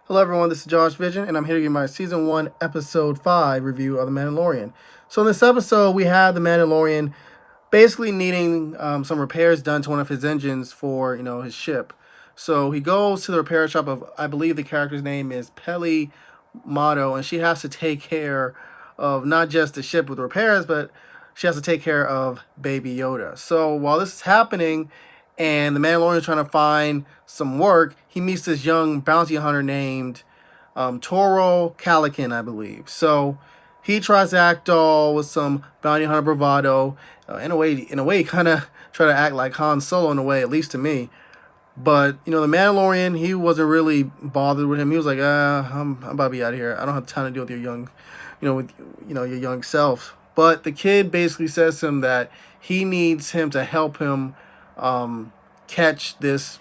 Hello, everyone. This is Josh Vision, and I'm here to give my Season 1, Episode 5 review of The Mandalorian. So, in this episode, we have The Mandalorian basically needing some repairs done to one of his engines for, his ship. So, he goes to the repair shop of, I believe the character's name is Peli Motto, and she has to take care of not just the ship with repairs, but she has to take care of Baby Yoda. So, while this is happening, and the Mandalorian is trying to find some work, he meets this young bounty hunter named Toro Calican, I believe. So he tries to act all with some bounty hunter bravado. In a way, kind of try to act like Han Solo in a way, at least to me. But the Mandalorian, he wasn't really bothered with him. He was like, I'm about to be out of here. I don't have time to deal with your young, with your young self. But the kid basically says to him that he needs him to help him catch this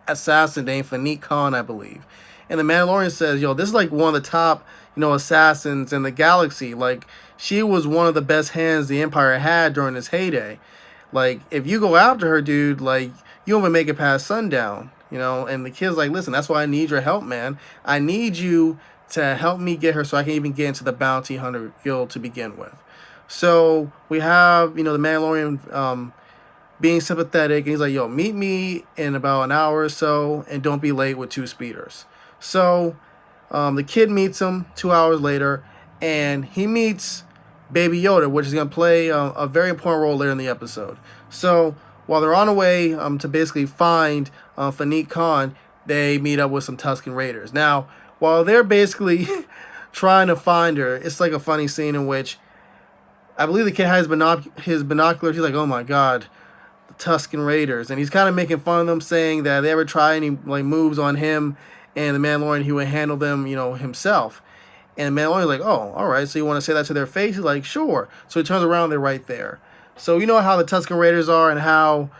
assassin named Fanique Khan, I believe. And the Mandalorian says, "Yo, this is like one of the top, assassins in the galaxy. Like, she was one of the best hands the Empire had during its heyday. Like, if you go after her, dude, like, you won't even make it past sundown, And the kid's like, listen, that's why I need your help, man. I need you to help me get her so I can even get into the bounty hunter guild to begin with. So we have, the Mandalorian being sympathetic, and he's like, yo, meet me in about an hour or so, and don't be late with two speeders. So the kid meets him 2 hours later, and he meets Baby Yoda, which is going to play a very important role later in the episode. So while they're on the way to basically find Fanique Khan, they meet up with some Tusken Raiders. Now, while they're basically trying to find her, it's like a funny scene in which I believe the kid has his binoculars. He's like, oh my god, the Tusken Raiders. And he's kind of making fun of them, saying that if they ever try any moves on him and the Mandalorian, he would handle them, himself. And the Mandalorian's like, oh, all right, so you want to say that to their face? He's like, sure. So he turns around, they're right there. So you know how the Tusken Raiders are and how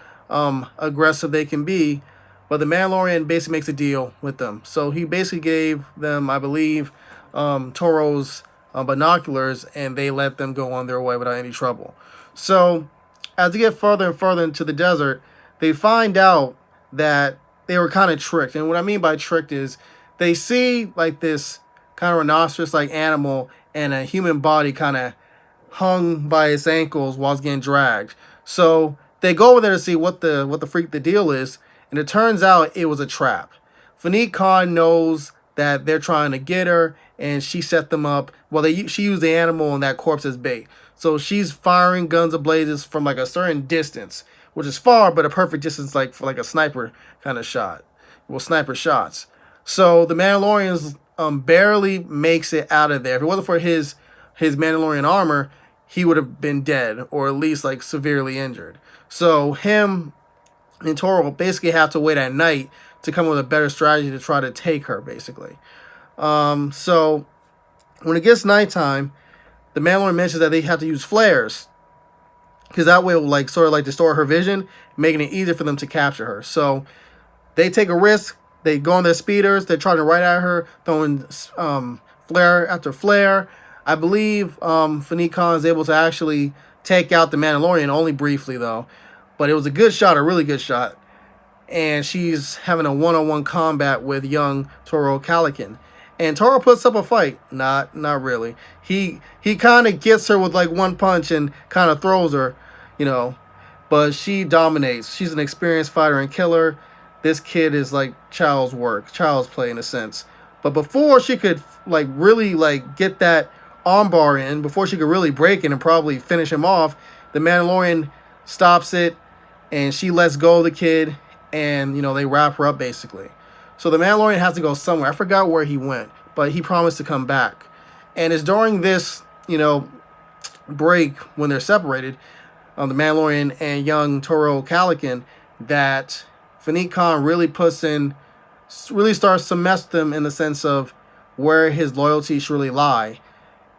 aggressive they can be. But the Mandalorian basically makes a deal with them. So he basically gave them, I believe, Toro's binoculars, and they let them go on their way without any trouble. So as they get further and further into the desert, they find out that they were kind of tricked. And what I mean by tricked is they see like this kind of rhinoceros-like animal and a human body kind of hung by its ankles while it's getting dragged. So they go over there to see what the freak the deal is, and it turns out it was a trap. Fanique Khan knows that they're trying to get her, and she set them up. Well, she used the animal and that corpse as bait. So she's firing guns ablazes from like a certain distance, which is far, but a perfect distance, like for like a sniper kind of shot. Well, sniper shots. So the Mandalorians barely makes it out of there. If it wasn't for his Mandalorian armor, he would have been dead, or at least like severely injured. So him and Toro basically have to wait at night to come up with a better strategy to try to take her, basically. So when it gets nighttime, the Mandalorian mentions that they have to use flares, because that way it will like sort of like distort her vision, making it easier for them to capture her. So they take a risk. They go on their speeders. They're trying to right at her, throwing flare after flare. I believe Fanique Khan is able to actually take out the Mandalorian, only briefly though. But it was a good shot, a really good shot. And she's having a one-on-one combat with young Toro Calican. And Toro puts up a fight. Not really. He kind of gets her with like one punch and kind of throws her, But she dominates. She's an experienced fighter and killer. This kid is like child's play in a sense. But before she could like really like get that armbar in, before she could really break it and probably finish him off, the Mandalorian stops it, and she lets go of the kid, and they wrap her up basically. So the Mandalorian has to go somewhere. I forgot where he went, but he promised to come back. And it's during this, break when they're separated, the Mandalorian and young Toro Calican, that Fanique Khan really starts to mess with them in the sense of where his loyalties really lie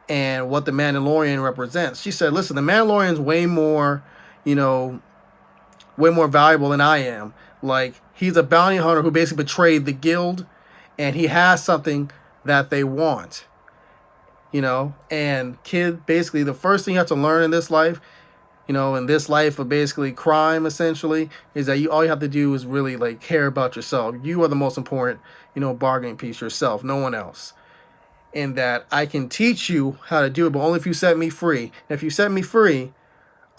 and what the Mandalorian represents. She said, listen, the Mandalorian's way more valuable than I am. Like, he's a bounty hunter who basically betrayed the guild, and he has something that they want. And kid, basically, the first thing you have to learn in this life, in this life of basically crime, essentially, is that all you have to do is really like care about yourself. You are the most important, bargaining piece, yourself, no one else. And that I can teach you how to do it, but only if you set me free. And if you set me free,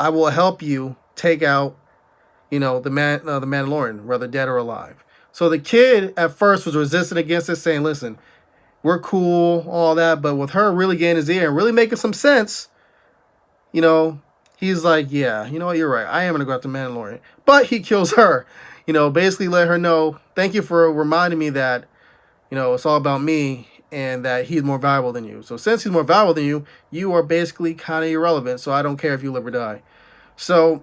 I will help you take out, the Mandalorian, whether dead or alive. So the kid at first was resistant against it, saying, "Listen, we're cool, all that," but with her really getting his ear and really making some sense, he's like, "Yeah, you know what, you're right. I am gonna go after Mandalorian." But he kills her, basically let her know, "Thank you for reminding me that, it's all about me and that he's more valuable than you. So since he's more valuable than you, you are basically kind of irrelevant. So I don't care if you live or die." So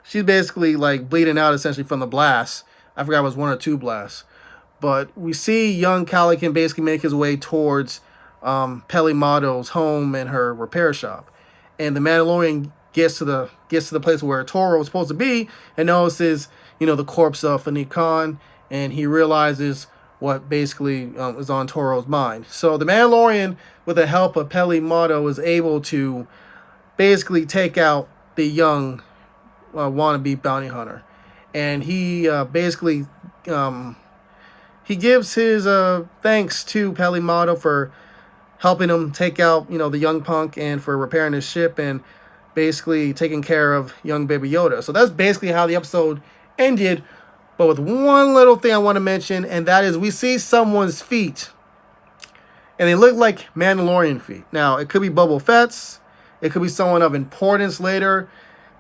she's basically like bleeding out essentially from the blast. I forgot it was 1 or 2 blasts. But we see young Calican basically make his way towards Peli Motto's home and her repair shop. And the Mandalorian gets to the place where Toro was supposed to be and notices, the corpse of Fanique Khan, and he realizes what basically is on Toro's mind. So the Mandalorian, with the help of Peli Motto, is able to basically take out the young wannabe bounty hunter. And he basically he gives his thanks to Peli Motto for helping him take out, the young punk, and for repairing his ship and basically taking care of young Baby Yoda. So that's basically how the episode ended. But with one little thing I want to mention, and that is we see someone's feet, and they look like Mandalorian feet. Now, it could be Boba Fett's. It could be someone of importance later,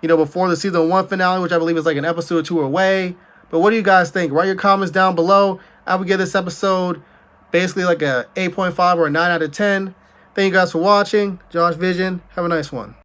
before the season 1 finale, which I believe is like an episode or 2 away. But what do you guys think? Write your comments down below. I would give this episode basically like a 8.5 or a 9 out of 10. Thank you guys for watching. Josh Vision. Have a nice one.